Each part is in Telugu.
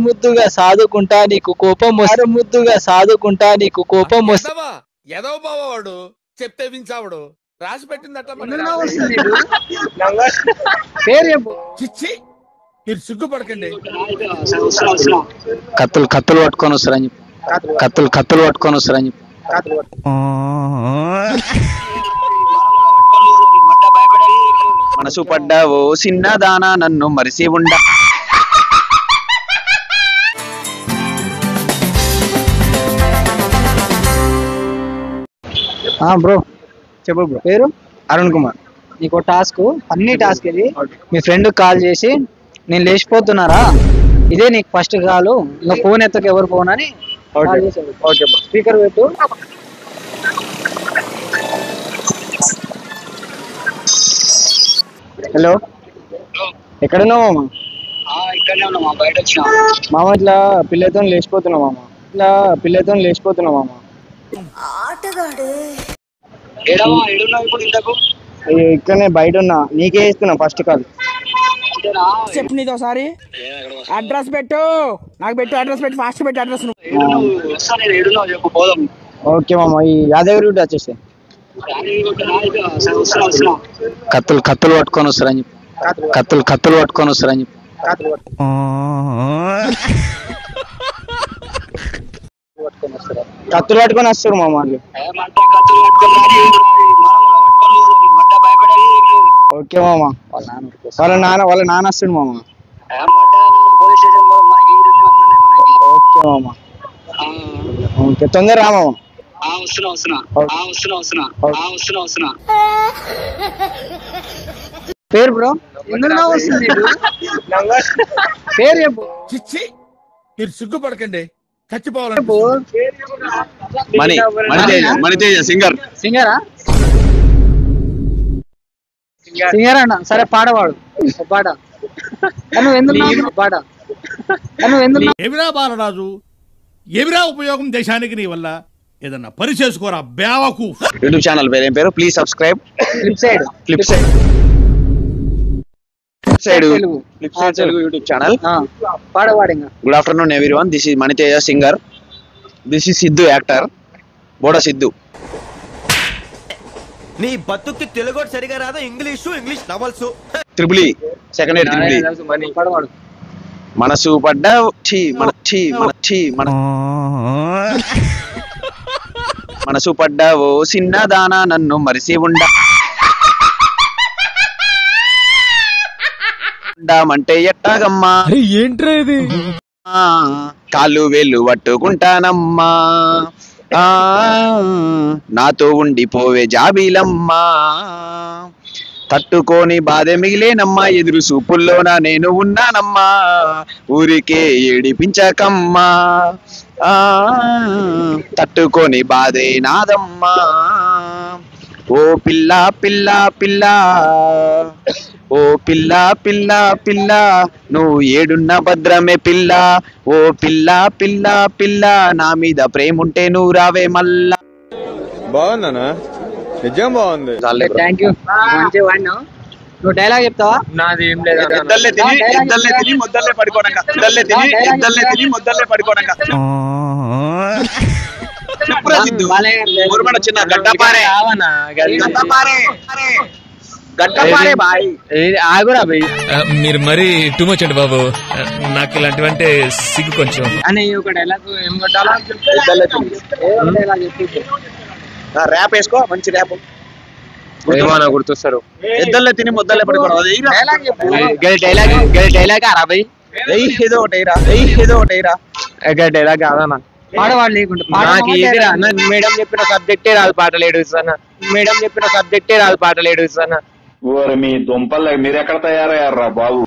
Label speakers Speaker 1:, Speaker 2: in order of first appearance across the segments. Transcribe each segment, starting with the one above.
Speaker 1: ముద్దుగా సాదుకుంటా నీకు కోపం ముద్దుగా సాదుకుంటా నీకు కోపం
Speaker 2: ఎదవ బావాడు చెప్తే వించావుడు రాసి పెట్టింది అట్లా చిచ్చి మీరు సిగ్గుపడకండి.
Speaker 1: కత్తులు పట్టుకొని వస్తారని చెప్పి కత్తులు పట్టుకొని వస్తారని చెప్పి మనసు పడ్డావో చిన్నదానా నన్ను మరిసి ఉండ. బ్రో చెప్పు బ్రో. పేరు అరుణ్ కుమార్. నీకు టాస్క్ అన్ని టాస్క్ ఇది. మీ ఫ్రెండ్ కాల్ చేసి నేను లేచిపోతున్నారా, ఇదే నీకు ఫస్ట్ కాల్, ఇంకా ఫోన్ ఎత్తకు ఎవరు ఫోన్ అని స్పీకర్ పెట్టు. హలో, ఎక్కడున్నావు మామ? ఇక్కడనే ఉన్నా మామ, బయట వచ్చిన మామ. ఇట్లా పిల్లతో లేచిపోతున్నావు మామ, మామ. ఇక్కడనే బయట ఉన్నా, నీకే ఇస్తున్నా ఫస్ట్ కాల్.
Speaker 3: చెప్పు నీతో ఒకసారి అడ్రస్ పెట్టు, నాకు పెట్టు అడ్రస్ పెట్టు, ఫాస్ట్ పెట్టు అడ్రస్.
Speaker 1: ఓకే మామ, ఈ యాదగిరి వచ్చేసి కత్తులు పట్టుకొని వస్తారని చెప్పి కత్తులు పట్టుకొని వస్తారని చెప్పి కత్తులు పట్టుకొని వస్తారు మా వాళ్ళు. ఓకే మామ, వాళ్ళ నాన్న వస్తాడు మామ. ఓకే మామ, ఓకే తొందర రా మామ. పేరు బ్రో పేరు చెప్పు.
Speaker 2: చిచ్చి మీరు సిగ్గుపడకండి, చచ్చిపోవాలి.
Speaker 1: సింగరా అన్న, సరే పాడవాడు పాట.
Speaker 2: ఎవిరా బాలరాజు, ఎవిరా ఉపయోగం దేశానికి నీ వల్ల, ఏదన్నా పని చేసుకోరా బేవకు.
Speaker 1: యూట్యూబ్ ఛానల్ పేరు ఏం పేరు? Please subscribe. Clip side Telugu YouTube channel. పాడవాడు. Good afternoon everyone, this is Maniteja singer, this is Siddhu actor, బోడా సిద్ధు.
Speaker 4: నీ బతుక్కి తెలుగు సరిగా రాదా, English novels,
Speaker 1: triple second year triple. మనసు పడ్డా మనసు పడ్డావో చిన్నదానా నన్ను మరిసి ఉండామంటే ఎట్టాగమ్మా,
Speaker 4: ఏంట్రా ఇది,
Speaker 1: కాళ్ళు వేళ్ళు పట్టుకుంటానమ్మా, నాతో ఉండిపోవే జాబీలమ్మా, తట్టుకొని బాధ మిగిలేనమ్మా, ఎదురు సూపుల్లోనా నేను ఉన్నానమ్మా, ఊరికే ఏడిపించకమ్మా, తట్టుకొని బాధే నాదమ్మా, ఓ పిల్ల పిల్ల పిల్ల, ఓ పిల్ల పిల్ల పిల్ల, నువ్వు ఏడున్న భద్రమే పిల్ల, ఓ పిల్ల పిల్ల పిల్ల, నా మీద ప్రేముంటే నువ్వు రావే మల్లా.
Speaker 4: బాగుందనా? నిజం బాగుంది.
Speaker 1: థ్యాంక్ యూ, మంచిగా వాడినావు. నువ్వు డైలాగ్ చెప్తావా?
Speaker 4: నాది ఏం లేదు.
Speaker 1: ముద్దల్లే పడుకోనంగా చిన్న గడ్డపారే ఆగురా భయ్.
Speaker 5: మీరు మరీ టూ మచ్ అండి బాబు, నాకు ఇలాంటివంటే సిగ్గు కొంచెం.
Speaker 1: అని ఒక డైలాగ్ ఏం కొట్టాలా? ర్యాప్ వేసుకో, మంచి ర్యాప్.
Speaker 4: ఏమన్నా గుర్తొస్తారు?
Speaker 1: ఇద్దరులే తిని ముద్దలే పడుకోవడం డైలాగ్ అరాబై. ఏదో ఒకటి
Speaker 4: డైలాగ్ కాదన్నా,
Speaker 1: పాడవాడు లేకుండా
Speaker 4: నాకు ఏదిరా అన్న. మేడం చెప్పిన సబ్జెక్టే రాదు, పాటలు ఏడుస్తానా.
Speaker 6: మీ దుంపలు మీరు ఎక్కడ తయారయ్యారా బాబు?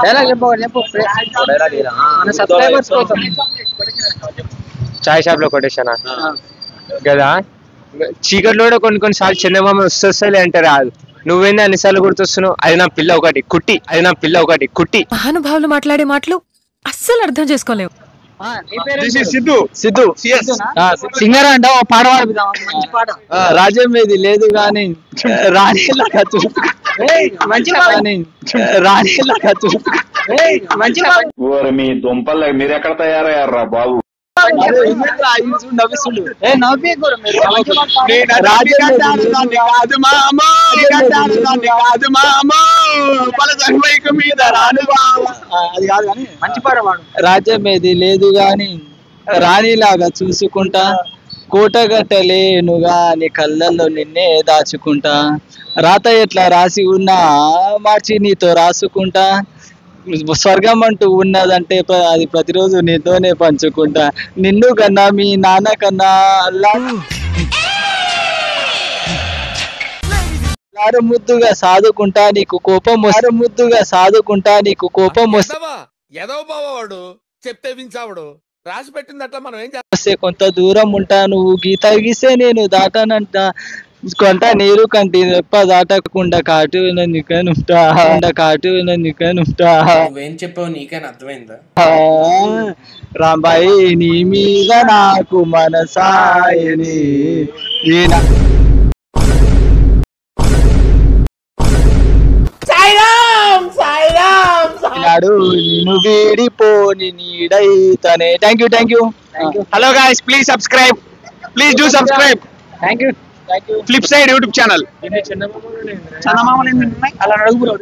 Speaker 1: డైలాగ్ చెప్పు.
Speaker 4: చాయ్ షాప్ లో కొట్టేసానా కదా, చీకట్లో కూడా కొన్నిసార్లు చందమామ వస్తలే అంటే రాదు. నువ్వేంది అన్నిసార్లు గుర్తొస్తున్నావు? అది నా పిల్ల ఒకటి కుట్టి.
Speaker 7: మహానుభావులు మాట్లాడే మాటలు అస్సలు అర్థం చేసుకోలేవు.
Speaker 1: సిద్ధు సిద్ధు
Speaker 3: సింగర్ అంట ఓ పాట పాడుదాం మంచి పాట
Speaker 1: రాజ్యం ఏది లేదు గాని రాణిలాగా
Speaker 3: మంచి
Speaker 1: రాణిలాగా
Speaker 3: మంచి
Speaker 6: ఓరి మీ దుంపలు మీరు ఎక్కడ తయారయ్యారా బాబు?
Speaker 3: మంచి పాట పాడు.
Speaker 1: రాజ్యం ఏది లేదు గాని రాణిలాగా చూసుకుంటా కోటగట్టలేనుగా నీ కళ్ళల్లో నిన్నే దాచుకుంటా రాత ఎట్లా రాసి ఉన్నా మార్చి నీతో రాసుకుంటా స్వర్గం అంటూ ఉన్నదంటే అది ప్రతిరోజు నీతోనే పంచుకుంటా నిన్ను కన్నా మీ నాన్న కన్నా అల్లారు ముద్దుగా సాదుకుంటా నీకు కోపం ముద్దుగా సాదుకుంటా నీకు కోపం
Speaker 2: వాడు చెప్తే వించావుడు రాసి పెట్టింది అట్లా మనం ఏం
Speaker 1: వస్తే కొంత దూరం ఉంటా నువ్వు గీత గీసే నేను దాటానంట కొంట నీరు కంటి రెప్ప దాటకుండా కాటు నికనుంటా
Speaker 7: నువ్వేం చెప్పావు నీకైనా అర్థమైందా?
Speaker 1: రాంబాయి నీ మీద నాకు మనసాయని నాడు నిన్ను వీడిపోని నీడైతనే. Thank you. Hello guys, please subscribe, please do subscribe.
Speaker 3: Thank you.
Speaker 1: Flip side YouTube channel.
Speaker 3: చందమామలు అలా నడుగురు